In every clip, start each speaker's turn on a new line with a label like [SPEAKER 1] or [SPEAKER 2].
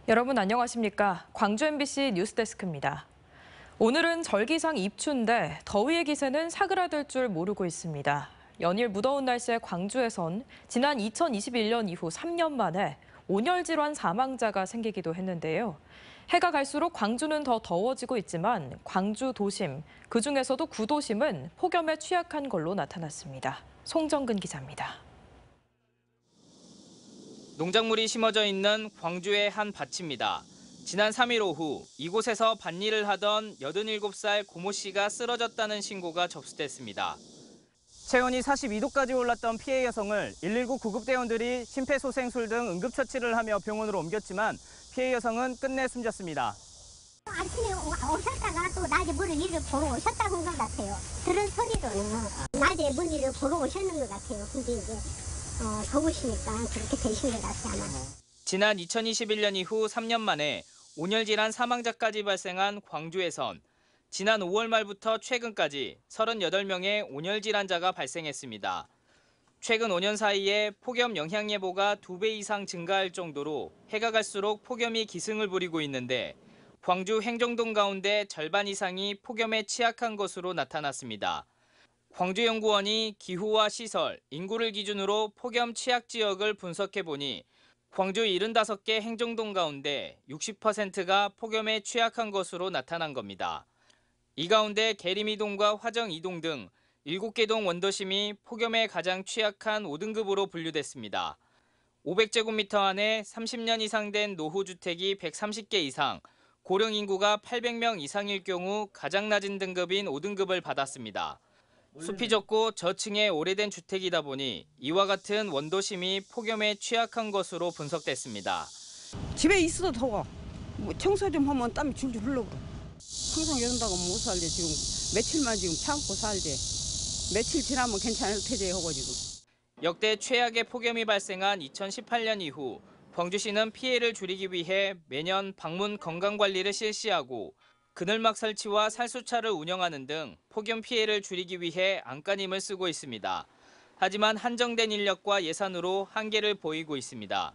[SPEAKER 1] 여러분 안녕하십니까? 광주 MBC 뉴스데스크입니다. 오늘은 절기상 입추인데 더위의 기세는 사그라들 줄 모르고 있습니다. 연일 무더운 날씨에 광주에선 지난 2021년 이후 3년 만에 온열 질환 사망자가 생기기도 했는데요. 해가 갈수록 광주는 더 더워지고 있지만 광주 도심, 그중에서도 구도심은 폭염에 취약한 걸로 나타났습니다. 송정근 기자입니다.
[SPEAKER 2] 농작물이 심어져 있는 광주의 한 밭입니다. 지난 3일 오후 이곳에서 밭일을 하던 87살 고모 씨가 쓰러졌다는 신고가 접수됐습니다. 체온이 42도까지 올랐던 피해 여성을 119 구급대원들이 심폐소생술 등 응급처치를 하며 병원으로 옮겼지만 피해 여성은 끝내 숨졌습니다.
[SPEAKER 3] 아침에 오셨다가 또 낮에 머리를 보러 오셨다고 한 것 같아요. 그런 소리로는 낮에 머리를 보러 오셨는 것 같아요. 근데 이제 더우시니까 그렇게 되신 것 같아요, 아마.
[SPEAKER 2] 지난 2021년 이후 3년 만에 온열 질환 사망자까지 발생한 광주에선 지난 5월 말부터 최근까지 38명의 온열 질환자가 발생했습니다. 최근 5년 사이에 폭염 영향 예보가 2배 이상 증가할 정도로 해가 갈수록 폭염이 기승을 부리고 있는데 광주 행정동 가운데 절반 이상이 폭염에 취약한 것으로 나타났습니다. 광주연구원이 기후와 시설, 인구를 기준으로 폭염 취약 지역을 분석해보니 광주 75개 행정동 가운데 60%가 폭염에 취약한 것으로 나타난 겁니다. 이 가운데 계림이동과 화정이동 등 7개 동 원도심이 폭염에 가장 취약한 5등급으로 분류됐습니다. 500제곱미터 안에 30년 이상 된 노후주택이 130개 이상, 고령 인구가 800명 이상일 경우 가장 낮은 등급인 5등급을 받았습니다. 숲이 적고 저층의 오래된 주택이다 보니 이와 같은 원도심이 폭염에 취약한 것으로 분석됐습니다.
[SPEAKER 4] 집에 있어도 더워. 청소 좀 하면 땀이 줄줄 흘러버려. 항상 이런다고 못 살지. 지금 며칠만 지금 참고 살지. 며칠 지나면 괜찮을 테지 하고 지금.
[SPEAKER 2] 역대 최악의 폭염이 발생한 2018년 이후 광주시는 피해를 줄이기 위해 매년 방문 건강관리를 실시하고 그늘막 설치와 살수차를 운영하는 등 폭염 피해를 줄이기 위해 안간힘을 쓰고 있습니다. 하지만 한정된 인력과 예산으로 한계를 보이고 있습니다.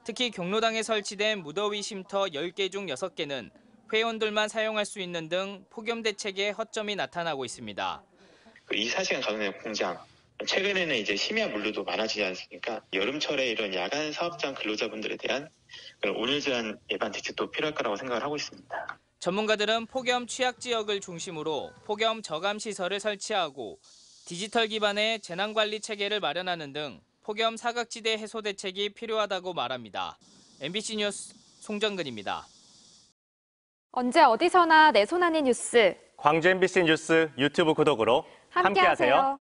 [SPEAKER 2] 특히 경로당에 설치된 무더위 쉼터 10개 중 6개는 회원들만 사용할 수 있는 등 폭염 대책에 허점이 나타나고 있습니다.
[SPEAKER 5] 24시간 가동되는 공장, 최근에는 이제 심야 물류도 많아지지 않습니까? 여름철에 이런 야간 사업장 근로자분들에 대한 온열 질환 예방 대책도 필요할 거라고 생각을 하고 있습니다.
[SPEAKER 2] 전문가들은 폭염 취약 지역을 중심으로 폭염 저감 시설을 설치하고 디지털 기반의 재난관리 체계를 마련하는 등 폭염 사각지대 해소 대책이 필요하다고 말합니다. MBC 뉴스 송정근입니다.
[SPEAKER 6] 언제 어디서나 내 손 안의 뉴스.
[SPEAKER 7] 광주 MBC 뉴스 유튜브 구독으로 함께하세요.